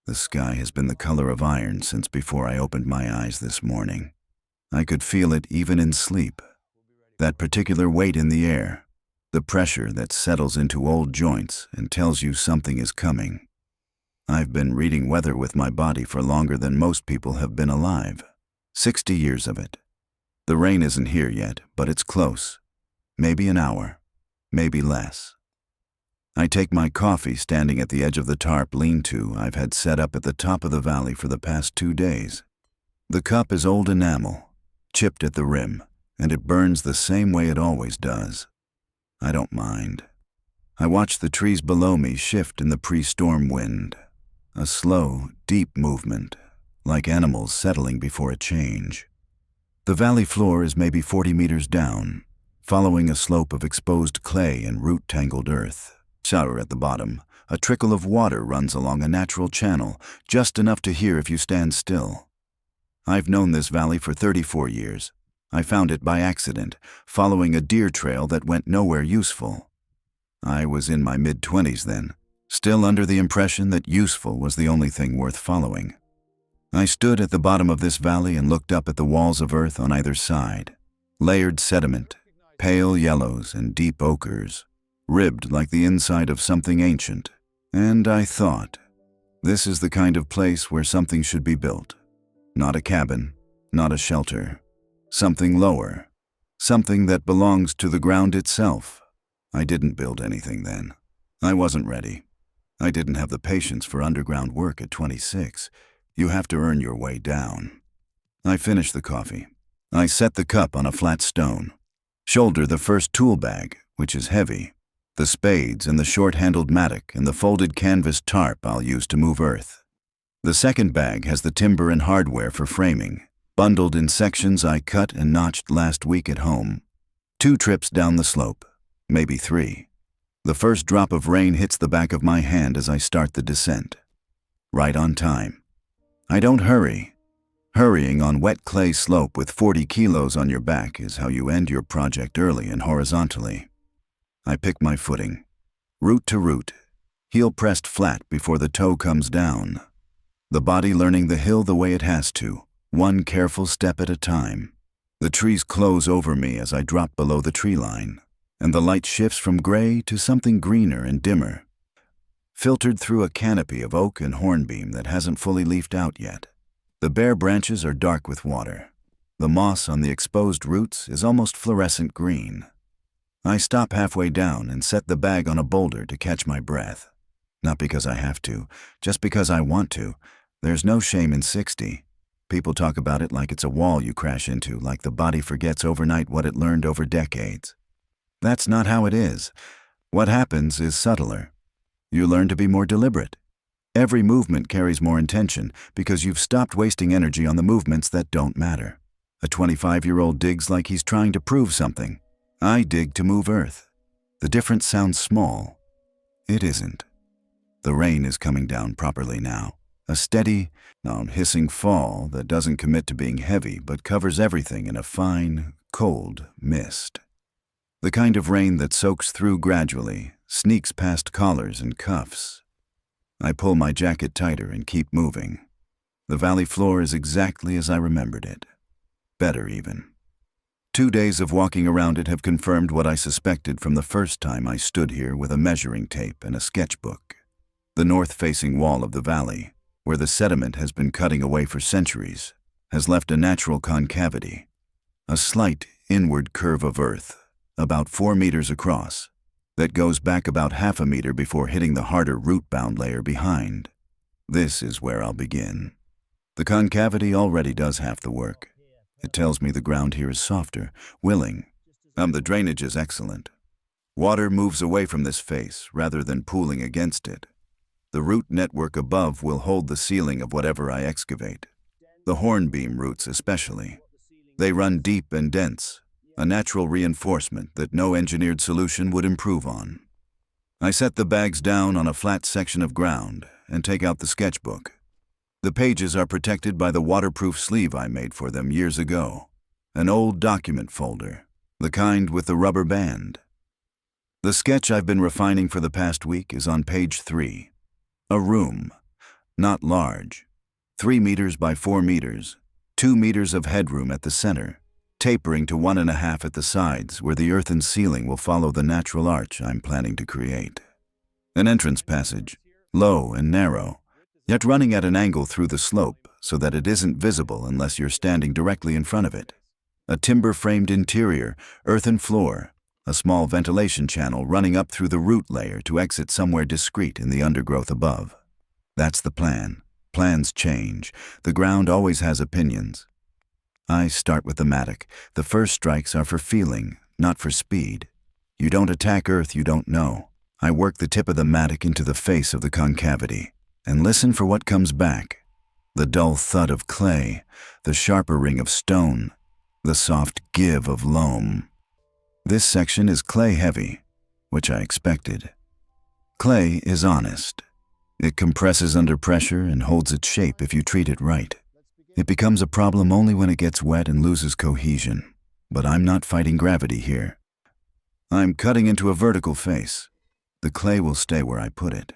The sky has been the color of iron since before I opened my eyes this morning. I could feel it even in sleep. That particular weight in the air, the pressure that settles into old joints and tells you something is coming. I've been reading weather with my body for longer than most people have been alive. 60 years of it. The rain isn't here yet, but it's close. Maybe an hour, maybe less. I take my coffee standing at the edge of the tarp lean-to I've had set up at the top of the valley for the past 2 days. The cup is old enamel, chipped at the rim, and it burns the same way it always does. I don't mind. I watch the trees below me shift in the pre-storm wind. A slow, deep movement, like animals settling before a change. The valley floor is maybe 40 meters down, following a slope of exposed clay and root-tangled earth. Shower at the bottom, a trickle of water runs along a natural channel, just enough to hear if you stand still. I've known this valley for 34 years. I found it by accident, following a deer trail that went nowhere useful. I was in my mid-20s then, still under the impression that useful was the only thing worth following. I stood at the bottom of this valley and looked up at the walls of earth on either side. Layered sediment, pale yellows and deep ochres, ribbed like the inside of something ancient. And I thought, this is the kind of place where something should be built. Not a cabin, not a shelter. Something lower. Something that belongs to the ground itself. I didn't build anything then. I wasn't ready. I didn't have the patience for underground work at 26. You have to earn your way down. I finished the coffee. I set the cup on a flat stone. Shoulder the first tool bag, which is heavy. The spades and the short-handled mattock and the folded canvas tarp I'll use to move earth. The second bag has the timber and hardware for framing, bundled in sections I cut and notched last week at home. 2 trips down the slope, maybe 3. The first drop of rain hits the back of my hand as I start the descent. Right on time. I don't hurry. Hurrying on wet clay slope with 40 kilos on your back is how you end your project early and horizontally. I pick my footing, root to root, heel pressed flat before the toe comes down. The body learning the hill the way it has to, one careful step at a time. The trees close over me as I drop below the tree line, and the light shifts from gray to something greener and dimmer, filtered through a canopy of oak and hornbeam that hasn't fully leafed out yet. The bare branches are dark with water. The moss on the exposed roots is almost fluorescent green. I stop halfway down and set the bag on a boulder to catch my breath. Not because I have to, just because I want to. There's no shame in 60. People talk about it like it's a wall you crash into, like the body forgets overnight what it learned over decades. That's not how it is. What happens is subtler. You learn to be more deliberate. Every movement carries more intention because you've stopped wasting energy on the movements that don't matter. A 25-year-old digs like he's trying to prove something. I dig to move earth. The difference sounds small. It isn't. The rain is coming down properly now. A steady, hissing fall that doesn't commit to being heavy but covers everything in a fine, cold mist. The kind of rain that soaks through gradually, sneaks past collars and cuffs. I pull my jacket tighter and keep moving. The valley floor is exactly as I remembered it. Better even. 2 days of walking around it have confirmed what I suspected from the first time I stood here with a measuring tape and a sketchbook. The north-facing wall of the valley, where the sediment has been cutting away for centuries, has left a natural concavity, a slight inward curve of earth, about 4 meters across, that goes back about half a meter before hitting the harder root-bound layer behind. This is where I'll begin. The concavity already does half the work. It tells me the ground here is softer, willing. The drainage is excellent. Water moves away from this face rather than pooling against it. The root network above will hold the ceiling of whatever I excavate. The hornbeam roots especially. They run deep and dense, a natural reinforcement that no engineered solution would improve on. I set the bags down on a flat section of ground and take out the sketchbook. The pages are protected by the waterproof sleeve I made for them years ago, an old document folder, the kind with the rubber band. The sketch I've been refining for the past week is on page 3. A room. Not large. 3 meters by 4 meters, 2 meters of headroom at the center, tapering to 1.5 at the sides where the earthen ceiling will follow the natural arch I'm planning to create. An entrance passage, low and narrow, yet running at an angle through the slope so that it isn't visible unless you're standing directly in front of it. A timber-framed interior, earthen floor, a small ventilation channel running up through the root layer to exit somewhere discreet in the undergrowth above. That's the plan. Plans change. The ground always has opinions. I start with the mattock. The first strikes are for feeling, not for speed. You don't attack earth you don't know. I work the tip of the mattock into the face of the concavity and listen for what comes back. The dull thud of clay, the sharper ring of stone, the soft give of loam. This section is clay-heavy, which I expected. Clay is honest. It compresses under pressure and holds its shape if you treat it right. It becomes a problem only when it gets wet and loses cohesion. But I'm not fighting gravity here. I'm cutting into a vertical face. The clay will stay where I put it.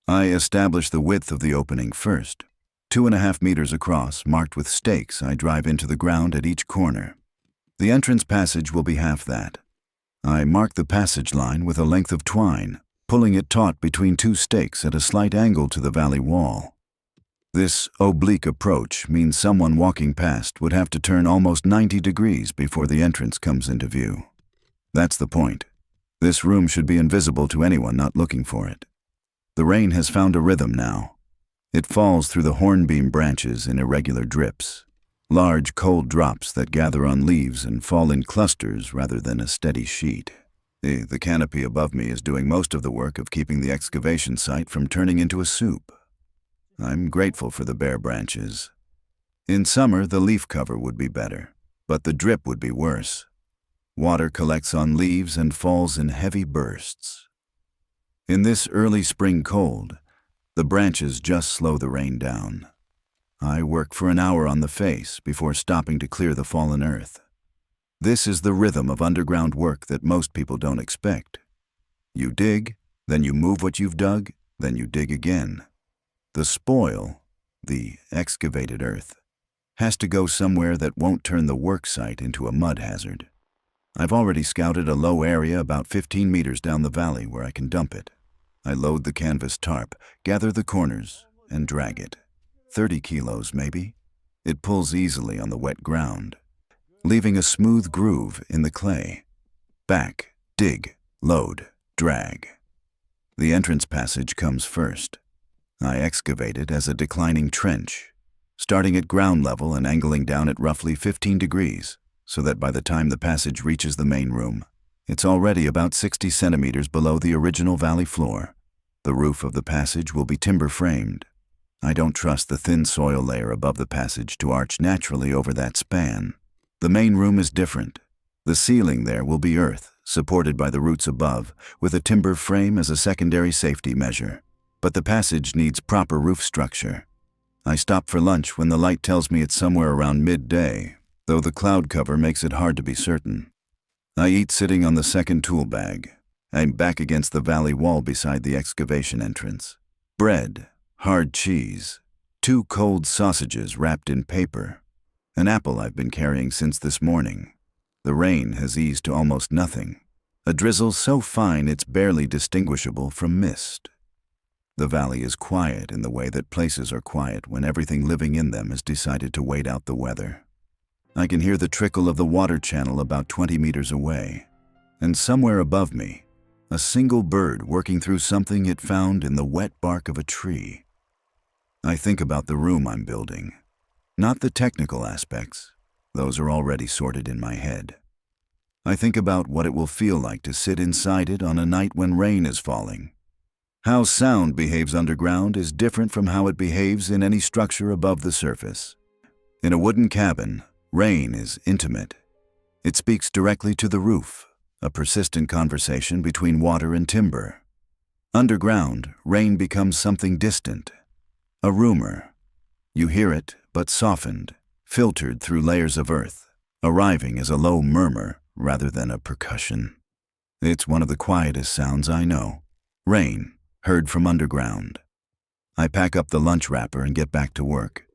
I establish the width of the opening first. 2.5 meters across, marked with stakes I drive into the ground at each corner. The entrance passage will be half that. I mark the passage line with a length of twine, pulling it taut between 2 stakes at a slight angle to the valley wall. This oblique approach means someone walking past would have to turn almost 90 degrees before the entrance comes into view. That's the point. This room should be invisible to anyone not looking for it. The rain has found a rhythm now. It falls through the hornbeam branches in irregular drips, large cold drops that gather on leaves and fall in clusters rather than a steady sheet. The canopy above me is doing most of the work of keeping the excavation site from turning into a soup. I'm grateful for the bare branches. In summer, the leaf cover would be better, but the drip would be worse. Water collects on leaves and falls in heavy bursts. In this early spring cold, the branches just slow the rain down. I work for an hour on the face before stopping to clear the fallen earth. This is the rhythm of underground work that most people don't expect. You dig, then you move what you've dug, then you dig again. The spoil, the excavated earth, has to go somewhere that won't turn the work site into a mud hazard. I've already scouted a low area about 15 meters down the valley where I can dump it. I load the canvas tarp, gather the corners, and drag it. 30 kilos, maybe. It pulls easily on the wet ground, leaving a smooth groove in the clay. Back, dig, load, drag. The entrance passage comes first. I excavate it as a declining trench, starting at ground level and angling down at roughly 15 degrees, so that by the time the passage reaches the main room, it's already about 60 centimeters below the original valley floor. The roof of the passage will be timber-framed. I don't trust the thin soil layer above the passage to arch naturally over that span. The main room is different. The ceiling there will be earth, supported by the roots above, with a timber frame as a secondary safety measure. But the passage needs proper roof structure. I stop for lunch when the light tells me it's somewhere around midday, though the cloud cover makes it hard to be certain. I eat sitting on the second tool bag. I'm back against the valley wall beside the excavation entrance. Bread, hard cheese, 2 cold sausages wrapped in paper, an apple I've been carrying since this morning. The rain has eased to almost nothing, a drizzle so fine it's barely distinguishable from mist. The valley is quiet in the way that places are quiet when everything living in them has decided to wait out the weather. I can hear the trickle of the water channel about 20 meters away, and somewhere above me, a single bird working through something it found in the wet bark of a tree. I think about the room I'm building, not the technical aspects. Those are already sorted in my head. I think about what it will feel like to sit inside it on a night when rain is falling. How sound behaves underground is different from how it behaves in any structure above the surface. In a wooden cabin, rain is intimate. It speaks directly to the roof, a persistent conversation between water and timber. Underground, rain becomes something distant, a rumor. You hear it, but softened, filtered through layers of earth, arriving as a low murmur rather than a percussion. It's one of the quietest sounds I know. Rain, heard from underground. I pack up the lunch wrapper and get back to work.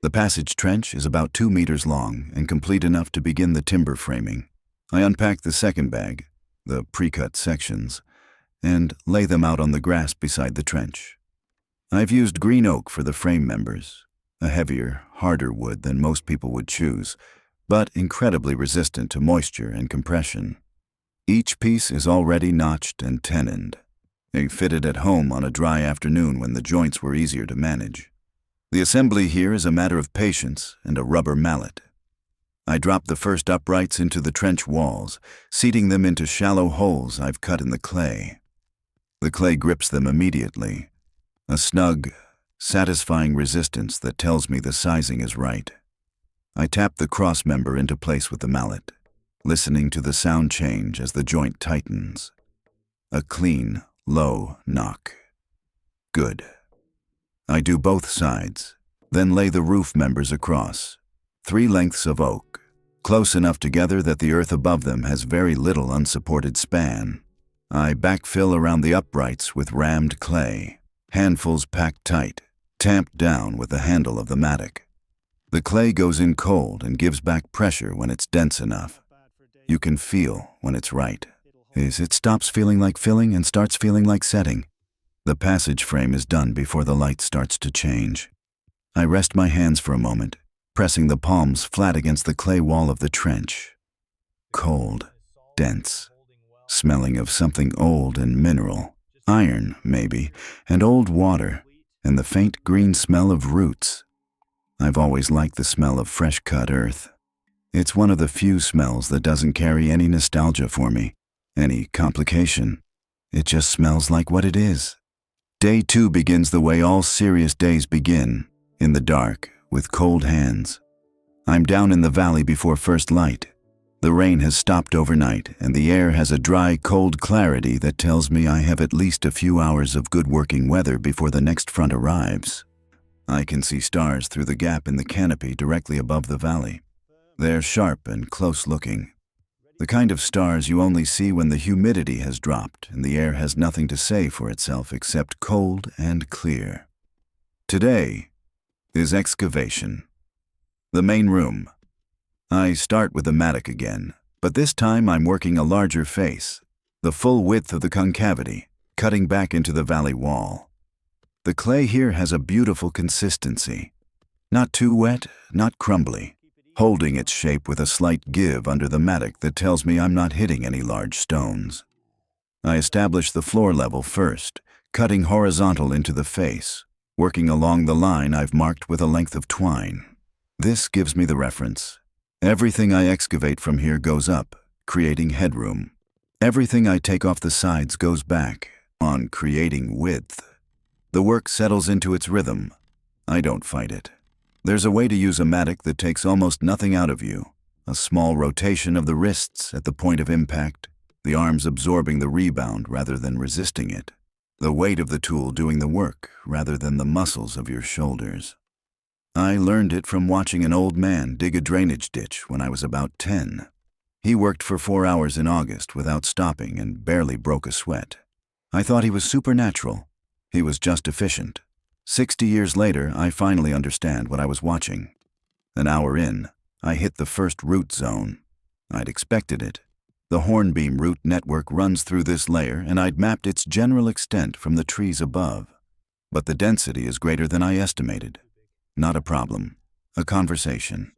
The passage trench is about 2 meters long and complete enough to begin the timber framing. I unpack the second bag, the pre-cut sections, and lay them out on the grass beside the trench. I've used green oak for the frame members, a heavier, harder wood than most people would choose, but incredibly resistant to moisture and compression. Each piece is already notched and tenoned. They fitted at home on a dry afternoon when the joints were easier to manage. The assembly here is a matter of patience and a rubber mallet. I drop the first uprights into the trench walls, seating them into shallow holes I've cut in the clay. The clay grips them immediately, a snug, satisfying resistance that tells me the sizing is right. I tap the cross member into place with the mallet, listening to the sound change as the joint tightens. A clean, low knock. Good. I do both sides, then lay the roof members across, 3 lengths of oak, close enough together that the earth above them has very little unsupported span. I backfill around the uprights with rammed clay, handfuls packed tight, tamped down with the handle of the mattock. The clay goes in cold and gives back pressure when it's dense enough. You can feel when it's right. It stops feeling like filling and starts feeling like setting. The passage frame is done before the light starts to change. I rest my hands for a moment, pressing the palms flat against the clay wall of the trench. Cold, dense, smelling of something old and mineral, iron maybe, and old water, and the faint green smell of roots. I've always liked the smell of fresh-cut earth. It's one of the few smells that doesn't carry any nostalgia for me, any complication. It just smells like what it is. Day 2 begins the way all serious days begin, in the dark, with cold hands. I'm down in the valley before first light. The rain has stopped overnight, and the air has a dry, cold clarity that tells me I have at least a few hours of good working weather before the next front arrives. I can see stars through the gap in the canopy directly above the valley. They're sharp and close-looking. The kind of stars you only see when the humidity has dropped and the air has nothing to say for itself except cold and clear. Today is excavation. The main room. I start with the mattock again, but this time I'm working a larger face, the full width of the concavity, cutting back into the valley wall. The clay here has a beautiful consistency. Not too wet, not crumbly, holding its shape with a slight give under the mattock that tells me I'm not hitting any large stones. I establish the floor level first, cutting horizontal into the face, working along the line I've marked with a length of twine. This gives me the reference. Everything I excavate from here goes up, creating headroom. Everything I take off the sides goes back, on creating width. The work settles into its rhythm. I don't fight it. There's a way to use a mattock that takes almost nothing out of you. A small rotation of the wrists at the point of impact, the arms absorbing the rebound rather than resisting it. The weight of the tool doing the work rather than the muscles of your shoulders. I learned it from watching an old man dig a drainage ditch when I was about 10. He worked for 4 hours in August without stopping and barely broke a sweat. I thought he was supernatural. He was just efficient. 60 years later, I finally understand what I was watching. An hour in, I hit the first root zone. I'd expected it. The hornbeam root network runs through this layer, and I'd mapped its general extent from the trees above. But the density is greater than I estimated. Not a problem. A conversation.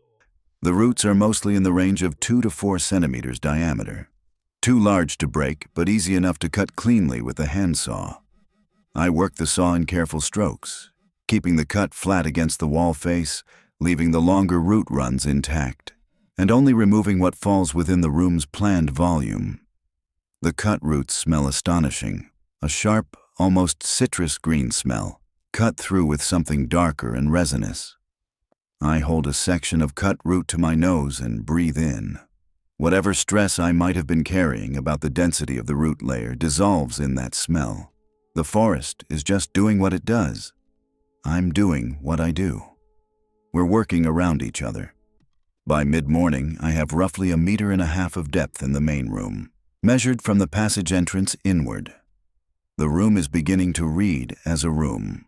The roots are mostly in the range of 2 to 4 centimeters diameter. Too large to break, but easy enough to cut cleanly with a handsaw. I work the saw in careful strokes, keeping the cut flat against the wall face, leaving the longer root runs intact, and only removing what falls within the room's planned volume. The cut roots smell astonishing, a sharp, almost citrus green smell, cut through with something darker and resinous. I hold a section of cut root to my nose and breathe in. Whatever stress I might have been carrying about the density of the root layer dissolves in that smell. The forest is just doing what it does. I'm doing what I do. We're working around each other. By mid-morning, I have roughly 1.5 meters of depth in the main room, measured from the passage entrance inward. The room is beginning to read as a room.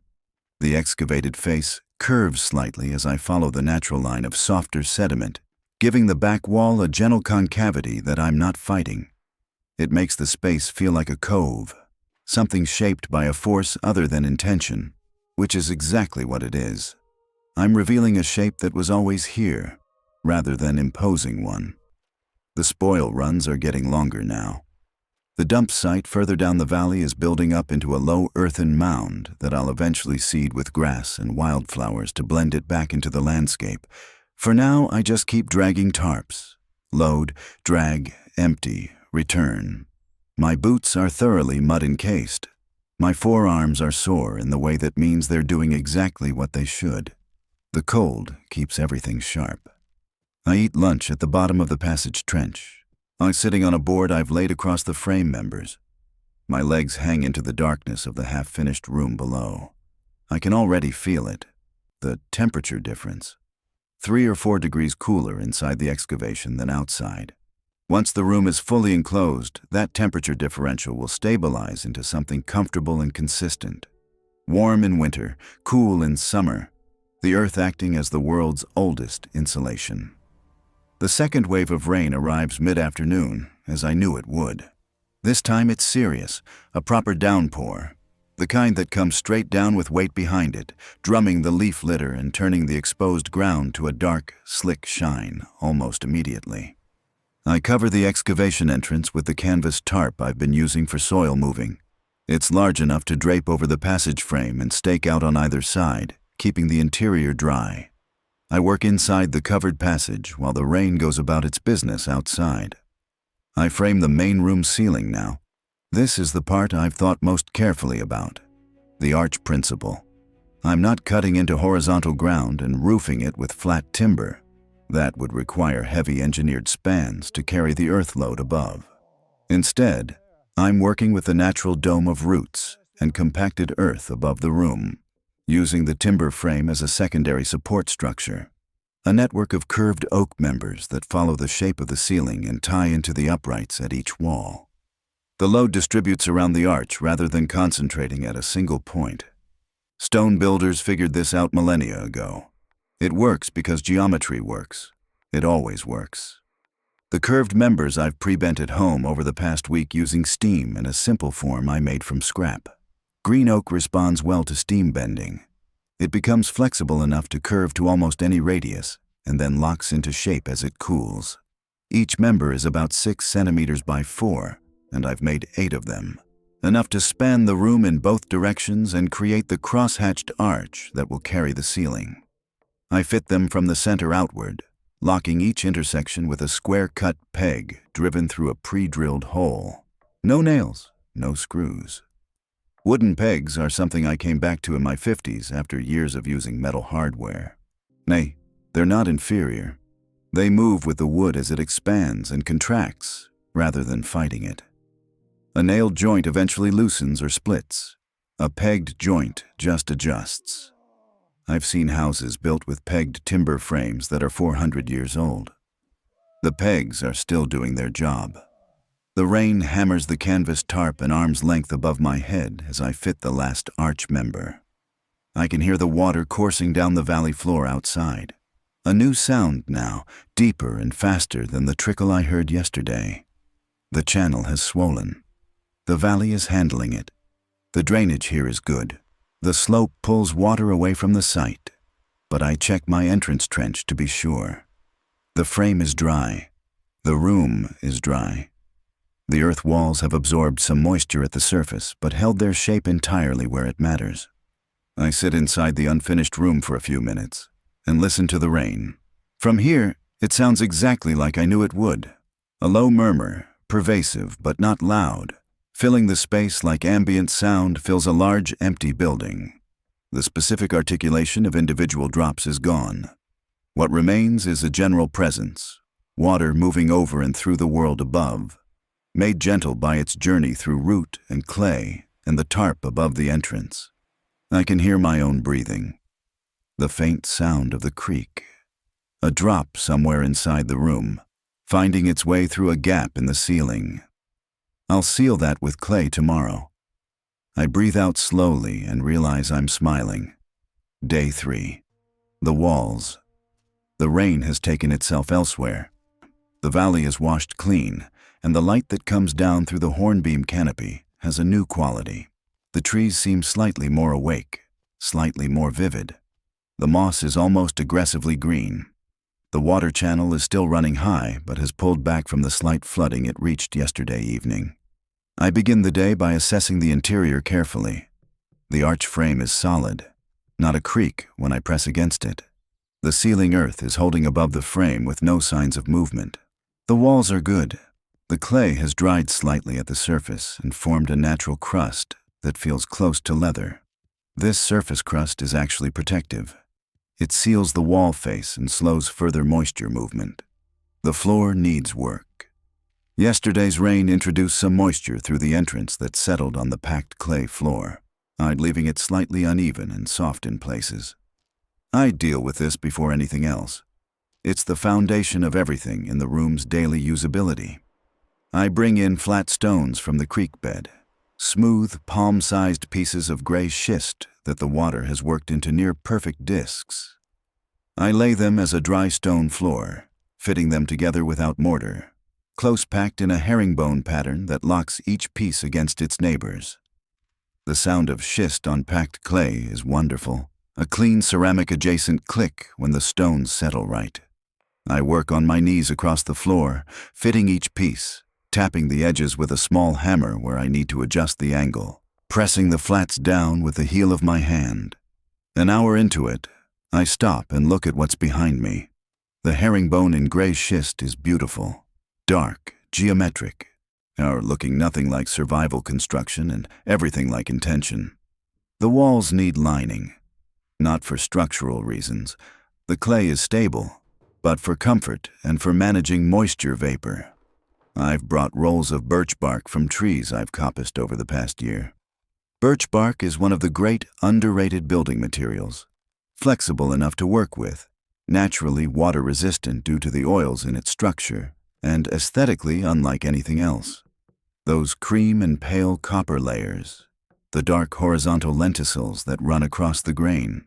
The excavated face curves slightly as I follow the natural line of softer sediment, giving the back wall a gentle concavity that I'm not fighting. It makes the space feel like a cove, something shaped by a force other than intention, which is exactly what it is. I'm revealing a shape that was always here, rather than imposing one. The spoil runs are getting longer now. The dump site further down the valley is building up into a low earthen mound that I'll eventually seed with grass and wildflowers to blend it back into the landscape. For now, I just keep dragging tarps. Load, drag, empty, return. My boots are thoroughly mud-encased. My forearms are sore in the way that means they're doing exactly what they should. The cold keeps everything sharp. I eat lunch at the bottom of the passage trench. I'm sitting on a board I've laid across the frame members. My legs hang into the darkness of the half-finished room below. I can already feel it, the temperature difference. 3 or 4 degrees cooler inside the excavation than outside. Once the room is fully enclosed, that temperature differential will stabilize into something comfortable and consistent. Warm in winter, cool in summer, the earth acting as the world's oldest insulation. The second wave of rain arrives mid-afternoon, as I knew it would. This time it's serious, a proper downpour, the kind that comes straight down with weight behind it, drumming the leaf litter and turning the exposed ground to a dark, slick shine almost immediately. I cover the excavation entrance with the canvas tarp I've been using for soil moving. It's large enough to drape over the passage frame and stake out on either side, keeping the interior dry. I work inside the covered passage while the rain goes about its business outside. I frame the main room ceiling now. This is the part I've thought most carefully about, the arch principle. I'm not cutting into horizontal ground and roofing it with flat timber. That would require heavy engineered spans to carry the earth load above. Instead, I'm working with the natural dome of roots and compacted earth above the room, using the timber frame as a secondary support structure, a network of curved oak members that follow the shape of the ceiling and tie into the uprights at each wall. The load distributes around the arch rather than concentrating at a single point. Stone builders figured this out millennia ago. It works because geometry works. It always works. The curved members I've pre-bent at home over the past week using steam in a simple form I made from scrap. Green oak responds well to steam bending. It becomes flexible enough to curve to almost any radius and then locks into shape as it cools. Each member is about 6 centimeters by 4, and I've made 8 of them, enough to span the room in both directions and create the cross-hatched arch that will carry the ceiling. I fit them from the center outward, locking each intersection with a square-cut peg driven through a pre-drilled hole. No nails, no screws. Wooden pegs are something I came back to in my 50s after years of using metal hardware. Nay, they're not inferior. They move with the wood as it expands and contracts, rather than fighting it. A nailed joint eventually loosens or splits. A pegged joint just adjusts. I've seen houses built with pegged timber frames that are 400 years old. The pegs are still doing their job. The rain hammers the canvas tarp an arm's length above my head as I fit the last arch member. I can hear the water coursing down the valley floor outside. A new sound now, deeper and faster than the trickle I heard yesterday. The channel has swollen. The valley is handling it. The drainage here is good. The slope pulls water away from the site, but I check my entrance trench to be sure. The frame is dry. The room is dry. The earth walls have absorbed some moisture at the surface, but held their shape entirely where it matters. I sit inside the unfinished room for a few minutes and listen to the rain. From here, it sounds exactly like I knew it would. A low murmur, pervasive but not loud, filling the space like ambient sound fills a large empty building. The specific articulation of individual drops is gone. What remains is a general presence, water moving over and through the world above, made gentle by its journey through root and clay and the tarp above the entrance. I can hear my own breathing, the faint sound of the creak, a drop somewhere inside the room, finding its way through a gap in the ceiling. I'll seal that with clay tomorrow. I breathe out slowly and realize I'm smiling. Day 3. The walls. The rain has taken itself elsewhere. The valley is washed clean, and the light that comes down through the hornbeam canopy has a new quality. The trees seem slightly more awake, slightly more vivid. The moss is almost aggressively green. The water channel is still running high, but has pulled back from the slight flooding it reached yesterday evening. I begin the day by assessing the interior carefully. The arch frame is solid, not a creak when I press against it. The ceiling earth is holding above the frame with no signs of movement. The walls are good. The clay has dried slightly at the surface and formed a natural crust that feels close to leather. This surface crust is actually protective. It seals the wall face and slows further moisture movement. The floor needs work. Yesterday's rain introduced some moisture through the entrance that settled on the packed clay floor, leaving it slightly uneven and soft in places. I deal with this before anything else. It's the foundation of everything in the room's daily usability. I bring in flat stones from the creek bed, smooth, palm-sized pieces of gray schist that the water has worked into near-perfect discs. I lay them as a dry stone floor, fitting them together without mortar, close-packed in a herringbone pattern that locks each piece against its neighbors. The sound of schist on packed clay is wonderful, a clean ceramic-adjacent click when the stones settle right. I work on my knees across the floor, fitting each piece, tapping the edges with a small hammer where I need to adjust the angle, pressing the flats down with the heel of my hand. An hour into it, I stop and look at what's behind me. The herringbone in gray schist is beautiful, dark, geometric, looking nothing like survival construction and everything like intention. The walls need lining, not for structural reasons. The clay is stable, but for comfort and for managing moisture vapor. I've brought rolls of birchbark from trees I've coppiced over the past year. Birchbark is one of the great underrated building materials, flexible enough to work with, naturally water-resistant due to the oils in its structure, and aesthetically unlike anything else. Those cream and pale copper layers, the dark horizontal lenticels that run across the grain.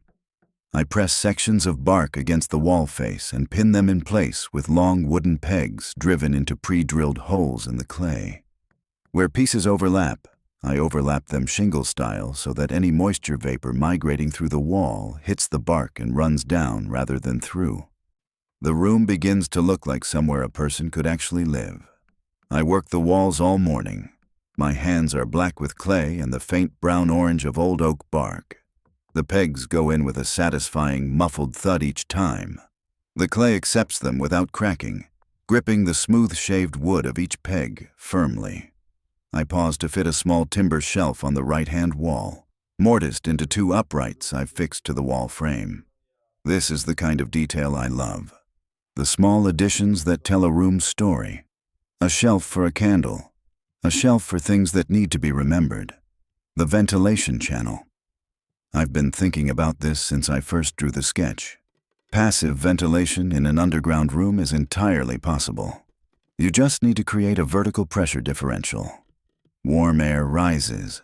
I press sections of bark against the wall face and pin them in place with long wooden pegs driven into pre-drilled holes in the clay. Where pieces overlap, I overlap them shingle style so that any moisture vapor migrating through the wall hits the bark and runs down rather than through. The room begins to look like somewhere a person could actually live. I work the walls all morning. My hands are black with clay and the faint brown-orange of old oak bark. The pegs go in with a satisfying, muffled thud each time. The clay accepts them without cracking, gripping the smooth-shaved wood of each peg firmly. I pause to fit a small timber shelf on the right-hand wall, mortised into two uprights I've fixed to the wall frame. This is the kind of detail I love. The small additions that tell a room's story. A shelf for a candle. A shelf for things that need to be remembered. The ventilation channel. I've been thinking about this since I first drew the sketch. Passive ventilation in an underground room is entirely possible. You just need to create a vertical pressure differential. Warm air rises.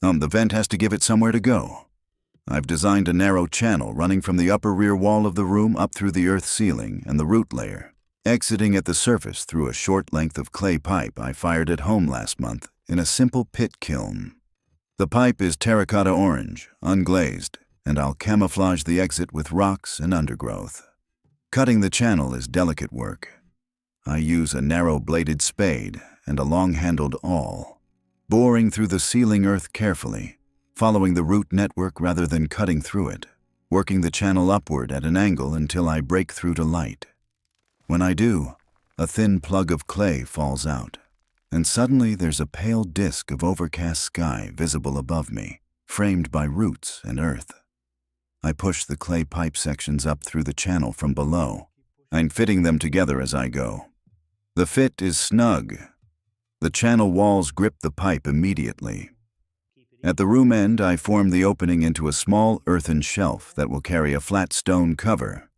The vent has to give it somewhere to go. I've designed a narrow channel running from the upper rear wall of the room up through the earth ceiling and the root layer, exiting at the surface through a short length of clay pipe I fired at home last month in a simple pit kiln. The pipe is terracotta orange, unglazed, and I'll camouflage the exit with rocks and undergrowth. Cutting the channel is delicate work. I use a narrow-bladed spade and a long-handled awl, boring through the ceiling earth carefully, following the root network rather than cutting through it, working the channel upward at an angle until I break through to light. When I do, a thin plug of clay falls out, and suddenly there's a pale disk of overcast sky visible above me, framed by roots and earth. I push the clay pipe sections up through the channel from below. I'm fitting them together as I go. The fit is snug. The channel walls grip the pipe immediately. At the room end, I form the opening into a small earthen shelf that will carry a flat stone cover.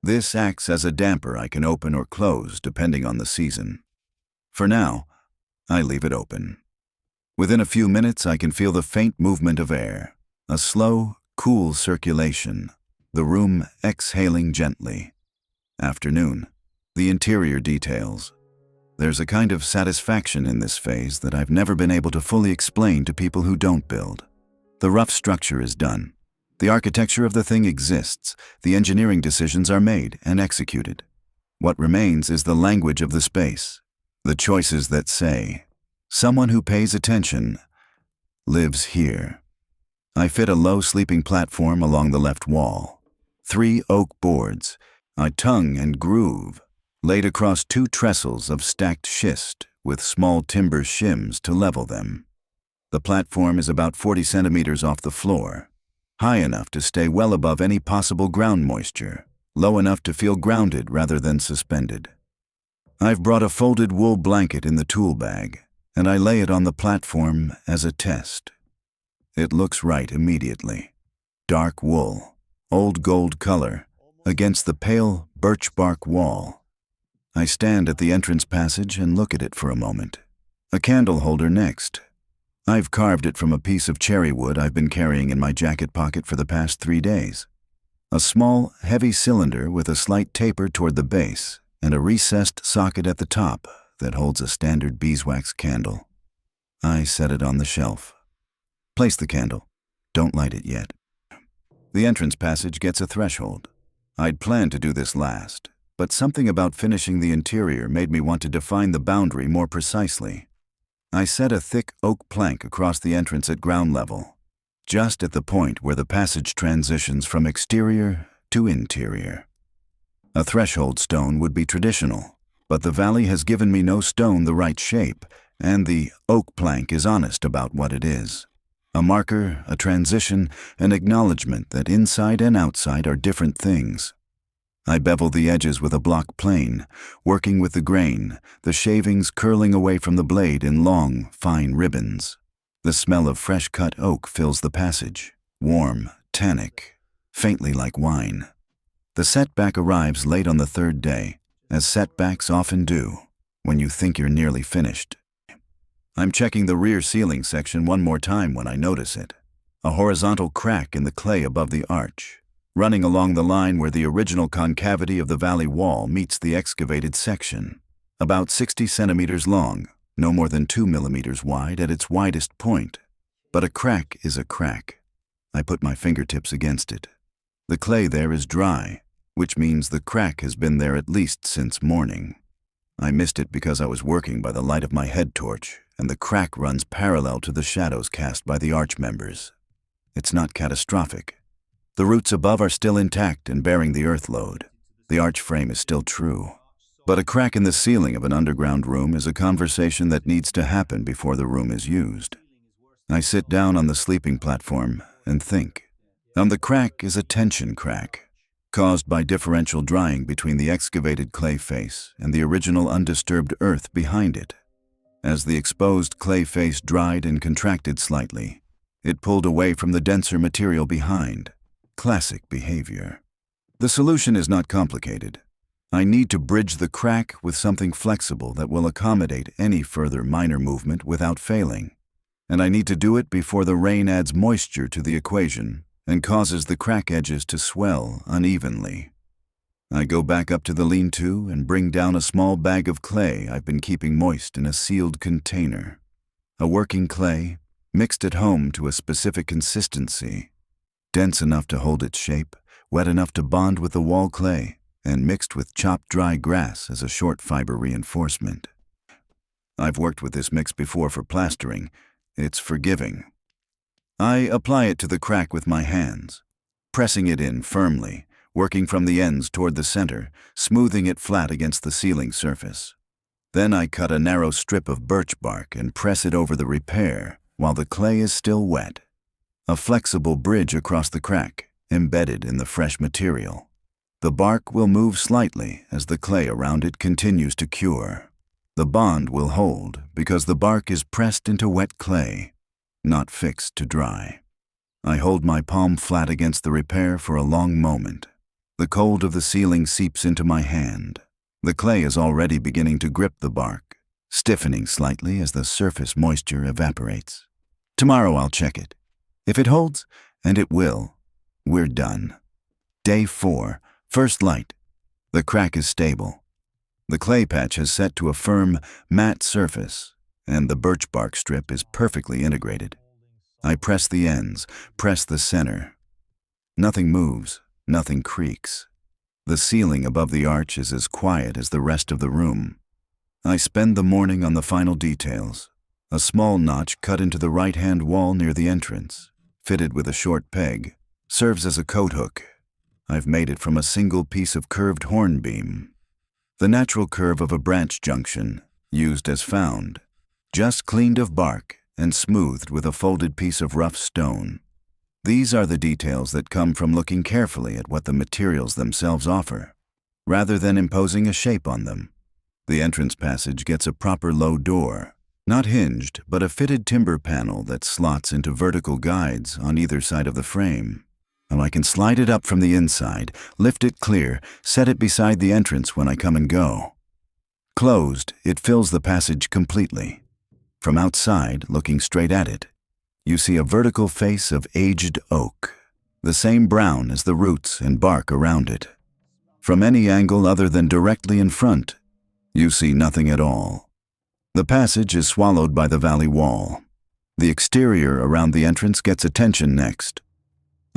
This acts as a damper I can open or close depending on the season. For now, I leave it open. Within a few minutes, I can feel the faint movement of air, a slow, Cool circulation. The room exhaling gently. Afternoon. The interior details. There's a kind of satisfaction in this phase that I've never been able to fully explain to people who don't build. The rough structure is done. The architecture of the thing exists. The engineering decisions are made and executed. What remains is the language of the space. The choices that say, someone who pays attention lives here. I fit a low sleeping platform along the left wall. 3 oak boards, I tongue and groove, laid across 2 trestles of stacked schist with small timber shims to level them. The platform is about 40 centimeters off the floor, high enough to stay well above any possible ground moisture, low enough to feel grounded rather than suspended. I've brought a folded wool blanket in the tool bag, and I lay it on the platform as a test. It looks right immediately. Dark wool, old gold color, against the pale birchbark wall. I stand at the entrance passage and look at it for a moment. A candle holder next. I've carved it from a piece of cherry wood I've been carrying in my jacket pocket for the past 3 days. A small, heavy cylinder with a slight taper toward the base and a recessed socket at the top that holds a standard beeswax candle. I set it on the shelf. Place the candle. Don't light it yet. The entrance passage gets a threshold. I'd planned to do this last, but something about finishing the interior made me want to define the boundary more precisely. I set a thick oak plank across the entrance at ground level, just at the point where the passage transitions from exterior to interior. A threshold stone would be traditional, but the valley has given me no stone the right shape, and the oak plank is honest about what it is. A marker, a transition, an acknowledgement that inside and outside are different things. I bevel the edges with a block plane, working with the grain, the shavings curling away from the blade in long, fine ribbons. The smell of fresh-cut oak fills the passage, warm, tannic, faintly like wine. The setback arrives late on the 3rd day, as setbacks often do, when you think you're nearly finished. I'm checking the rear ceiling section one more time when I notice it. A horizontal crack in the clay above the arch, running along the line where the original concavity of the valley wall meets the excavated section. About 60 centimeters long, no more than 2 millimeters wide at its widest point. But a crack is a crack. I put my fingertips against it. The clay there is dry, which means the crack has been there at least since morning. I missed it because I was working by the light of my head torch, and the crack runs parallel to the shadows cast by the arch members. It's not catastrophic. The roots above are still intact and bearing the earth load. The arch frame is still true. But a crack in the ceiling of an underground room is a conversation that needs to happen before the room is used. I sit down on the sleeping platform and think. The crack is a tension crack, caused by differential drying between the excavated clay face and the original undisturbed earth behind it. As the exposed clay face dried and contracted slightly, it pulled away from the denser material behind. Classic behavior. The solution is not complicated. I need to bridge the crack with something flexible that will accommodate any further minor movement without failing. And I need to do it before the rain adds moisture to the equation and causes the crack edges to swell unevenly. I go back up to the lean-to and bring down a small bag of clay I've been keeping moist in a sealed container. A working clay, mixed at home to a specific consistency, dense enough to hold its shape, wet enough to bond with the wall clay, and mixed with chopped dry grass as a short fiber reinforcement. I've worked with this mix before for plastering. It's forgiving. I apply it to the crack with my hands, pressing it in firmly, working from the ends toward the center, smoothing it flat against the ceiling surface. Then I cut a narrow strip of birch bark and press it over the repair while the clay is still wet. A flexible bridge across the crack, embedded in the fresh material. The bark will move slightly as the clay around it continues to cure. The bond will hold because the bark is pressed into wet clay, not fixed to dry. I hold my palm flat against the repair for a long moment. The cold of the ceiling seeps into my hand. The clay is already beginning to grip the bark, stiffening slightly as the surface moisture evaporates. Tomorrow I'll check it. If it holds, and it will, We're done. Day 4. First light. The crack is stable. The clay patch has set to a firm, matte surface, and the birch bark strip is perfectly integrated. I press the ends, press the center. Nothing moves, nothing creaks. The ceiling above the arch is as quiet as the rest of the room. I spend the morning on the final details. A small notch cut into the right-hand wall near the entrance, fitted with a short peg, serves as a coat hook. I've made it from a single piece of curved hornbeam. The natural curve of a branch junction, used as found, just cleaned of bark and smoothed with a folded piece of rough stone. These are the details that come from looking carefully at what the materials themselves offer, rather than imposing a shape on them. The entrance passage gets a proper low door, not hinged, but a fitted timber panel that slots into vertical guides on either side of the frame. And I can slide it up from the inside, lift it clear, set it beside the entrance when I come and go. Closed, it fills the passage completely. From outside, looking straight at it, you see a vertical face of aged oak, the same brown as the roots and bark around it. From any angle other than directly in front, you see nothing at all. The passage is swallowed by the valley wall. The exterior around the entrance gets attention next.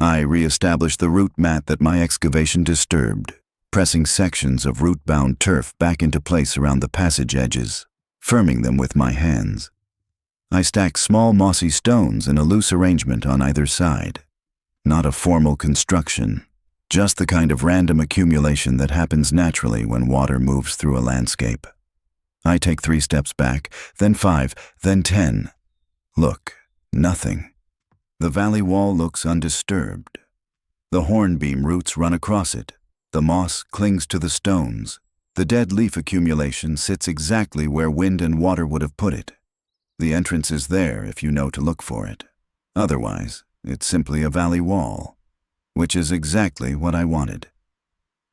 I re-establish the root mat that my excavation disturbed, pressing sections of root-bound turf back into place around the passage edges, firming them with my hands. I stack small mossy stones in a loose arrangement on either side. Not a formal construction, just the kind of random accumulation that happens naturally when water moves through a landscape. I take 3 steps back, then 5, then 10. Look, nothing. The valley wall looks undisturbed. The hornbeam roots run across it. The moss clings to the stones. The dead leaf accumulation sits exactly where wind and water would have put it. The entrance is there if you know to look for it. Otherwise, it's simply a valley wall, which is exactly what I wanted.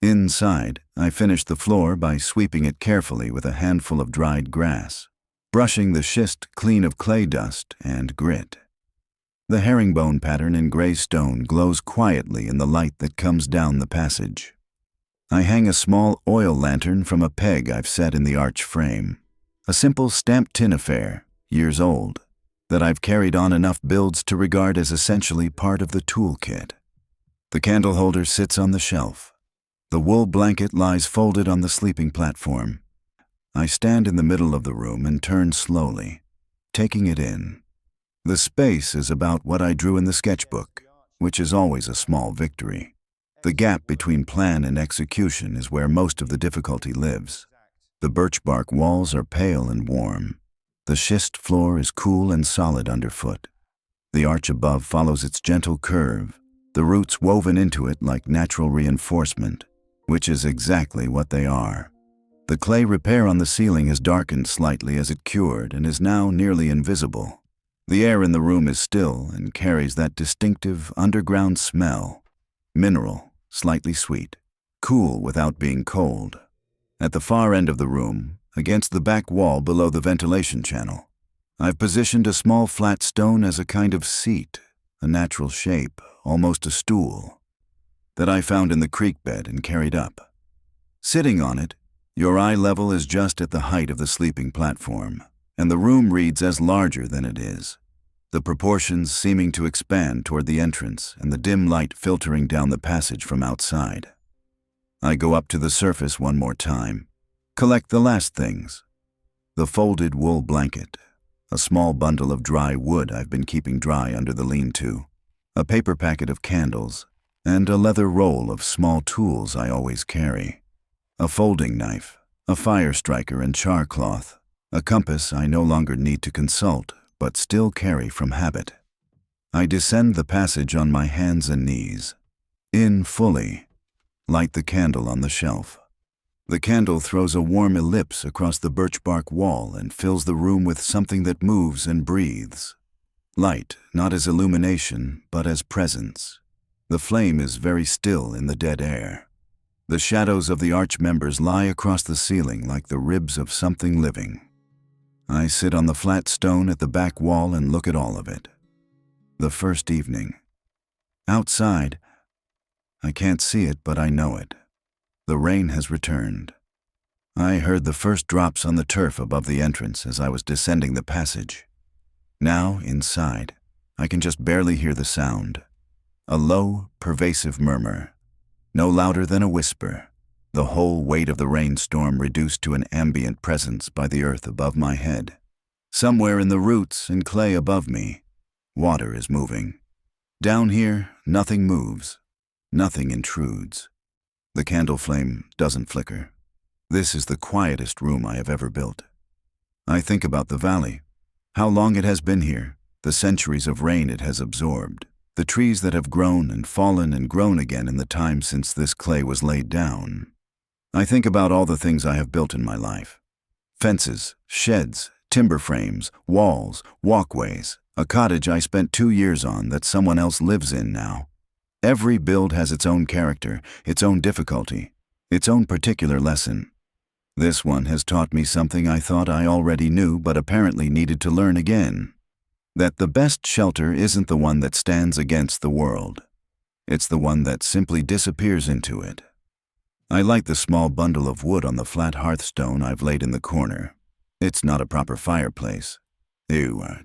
Inside, I finish the floor by sweeping it carefully with a handful of dried grass, brushing the schist clean of clay dust and grit. The herringbone pattern in gray stone glows quietly in the light that comes down the passage. I hang a small oil lantern from a peg I've set in the arch frame, a simple stamped tin affair, years old, that I've carried on enough builds to regard as essentially part of the toolkit. The candle holder sits on the shelf. The wool blanket lies folded on the sleeping platform. I stand in the middle of the room and turn slowly, taking it in. The space is about what I drew in the sketchbook, which is always a small victory. The gap between plan and execution is where most of the difficulty lives. The birch bark walls are pale and warm. The schist floor is cool and solid underfoot. The arch above follows its gentle curve, the roots woven into it like natural reinforcement, which is exactly what they are. The clay repair on the ceiling has darkened slightly as it cured and is now nearly invisible. The air in the room is still and carries that distinctive underground smell. Mineral, slightly sweet. Cool without being cold. At the far end of the room, against the back wall below the ventilation channel, I've positioned a small flat stone as a kind of seat, a natural shape, almost a stool, that I found in the creek bed and carried up. Sitting on it, your eye level is just at the height of the sleeping platform, and the room reads as larger than it is, the proportions seeming to expand toward the entrance and the dim light filtering down the passage from outside. I go up to the surface one more time, collect the last things. The folded wool blanket, a small bundle of dry wood I've been keeping dry under the lean-to, a paper packet of candles, and a leather roll of small tools I always carry. A folding knife, a fire striker and char cloth, a compass I no longer need to consult, but still carry from habit. I descend the passage on my hands and knees. In fully, light the candle on the shelf. The candle throws a warm ellipse across the birch bark wall and fills the room with something that moves and breathes. Light, not as illumination, but as presence. The flame is very still in the dead air. The shadows of the arch members lie across the ceiling like the ribs of something living. I sit on the flat stone at the back wall and look at all of it. The first evening. Outside, I can't see it, but I know it. The rain has returned. I heard the first drops on the turf above the entrance as I was descending the passage. Now, inside, I can just barely hear the sound. A low, pervasive murmur, no louder than a whisper, the whole weight of the rainstorm reduced to an ambient presence by the earth above my head. Somewhere in the roots and clay above me, water is moving. Down here, nothing moves, nothing intrudes. The candle flame doesn't flicker. This is the quietest room I have ever built. I think about the valley, how long it has been here, the centuries of rain it has absorbed, the trees that have grown and fallen and grown again in the time since this clay was laid down. I think about all the things I have built in my life. Fences, sheds, timber frames, walls, walkways, a cottage I spent 2 years on that someone else lives in now. Every build has its own character, its own difficulty, its own particular lesson. This one has taught me something I thought I already knew but apparently needed to learn again. That the best shelter isn't the one that stands against the world. It's the one that simply disappears into it. I light the small bundle of wood on the flat hearthstone I've laid in the corner. It's not a proper fireplace.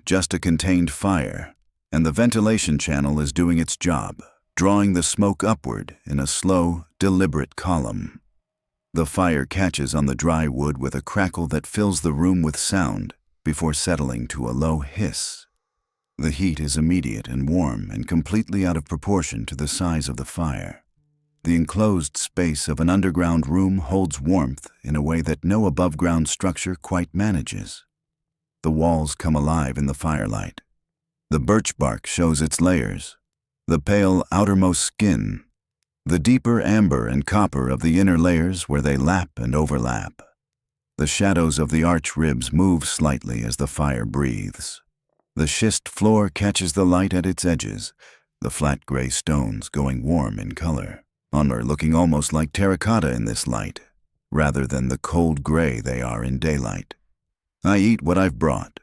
Just a contained fire, and the ventilation channel is doing its job, drawing the smoke upward in a slow, deliberate column. The fire catches on the dry wood with a crackle that fills the room with sound before settling to a low hiss. The heat is immediate and warm and completely out of proportion to the size of the fire. The enclosed space of an underground room holds warmth in a way that no above-ground structure quite manages. The walls come alive in the firelight. The birchbark shows its layers, the pale outermost skin, the deeper amber and copper of the inner layers where they lap and overlap. The shadows of the arch ribs move slightly as the fire breathes. The schist floor catches the light at its edges, the flat gray stones going warm in color, looking almost like terracotta in this light, rather than the cold gray they are in daylight. I eat what I've brought.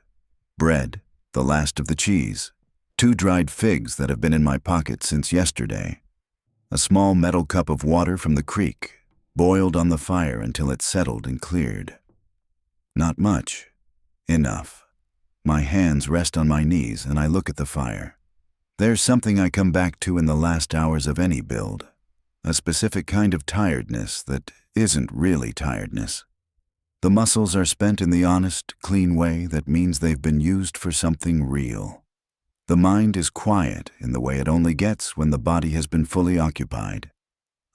Bread, the last of the cheese, 2 dried figs that have been in my pocket since yesterday, a small metal cup of water from the creek, boiled on the fire until it settled and cleared. Not much. Enough. My hands rest on my knees and I look at the fire. There's something I come back to in the last hours of any build, a specific kind of tiredness that isn't really tiredness. The muscles are spent in the honest, clean way that means they've been used for something real. The mind is quiet in the way it only gets when the body has been fully occupied.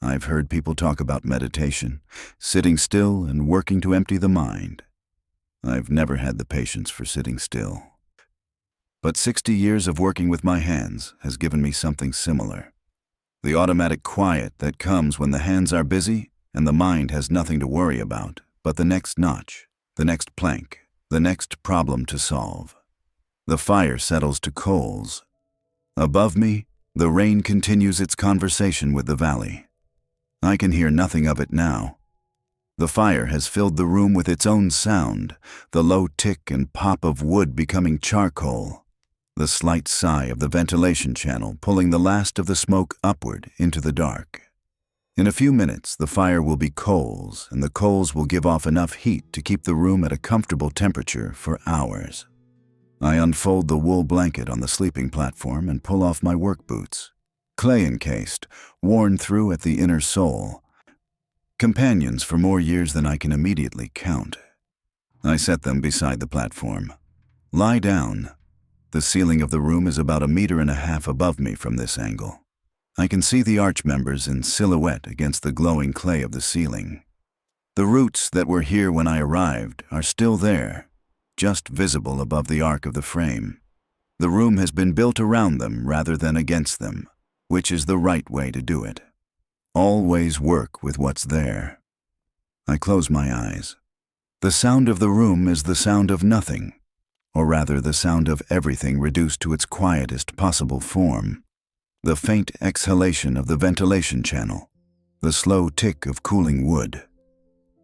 I've heard people talk about meditation, sitting still and working to empty the mind. I've never had the patience for sitting still. But 60 years of working with my hands has given me something similar. The automatic quiet that comes when the hands are busy and the mind has nothing to worry about but the next notch, the next plank, the next problem to solve. The fire settles to coals. Above me, the rain continues its conversation with the valley. I can hear nothing of it now. The fire has filled the room with its own sound, the low tick and pop of wood becoming charcoal, the slight sigh of the ventilation channel pulling the last of the smoke upward into the dark. In a few minutes, the fire will be coals, and the coals will give off enough heat to keep the room at a comfortable temperature for hours. I unfold the wool blanket on the sleeping platform and pull off my work boots, clay-encased, worn through at the inner sole, companions for more years than I can immediately count. I set them beside the platform. Lie down. The ceiling of the room is about 1.5 meters above me from this angle. I can see the arch members in silhouette against the glowing clay of the ceiling. The roots that were here when I arrived are still there, just visible above the arc of the frame. The room has been built around them rather than against them, which is the right way to do it. Always work with what's there. I close my eyes. The sound of the room is the sound of nothing, or rather the sound of everything reduced to its quietest possible form. The faint exhalation of the ventilation channel, the slow tick of cooling wood,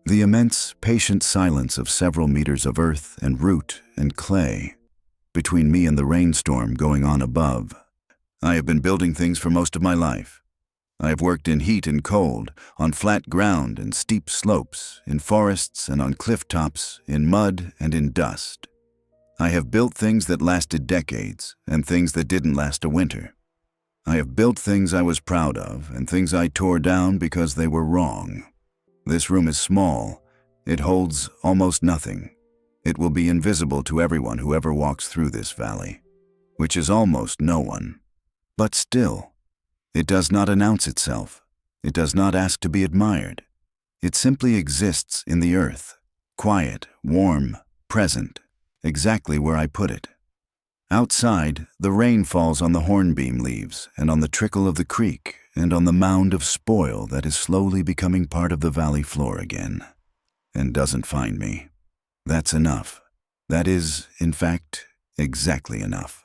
the immense, patient silence of several meters of earth and root and clay between me and the rainstorm going on above. I have been building things for most of my life. I have worked in heat and cold, on flat ground and steep slopes, in forests and on cliff tops, in mud and in dust. I have built things that lasted decades and things that didn't last a winter. I have built things I was proud of and things I tore down because they were wrong. This room is small. It holds almost nothing. It will be invisible to everyone who ever walks through this valley, which is almost no one. But still, it does not announce itself. It does not ask to be admired. It simply exists in the earth, quiet, warm, present, exactly where I put it. Outside, the rain falls on the hornbeam leaves and on the trickle of the creek and on the mound of spoil that is slowly becoming part of the valley floor again, and doesn't find me. That's enough. That is, in fact, exactly enough.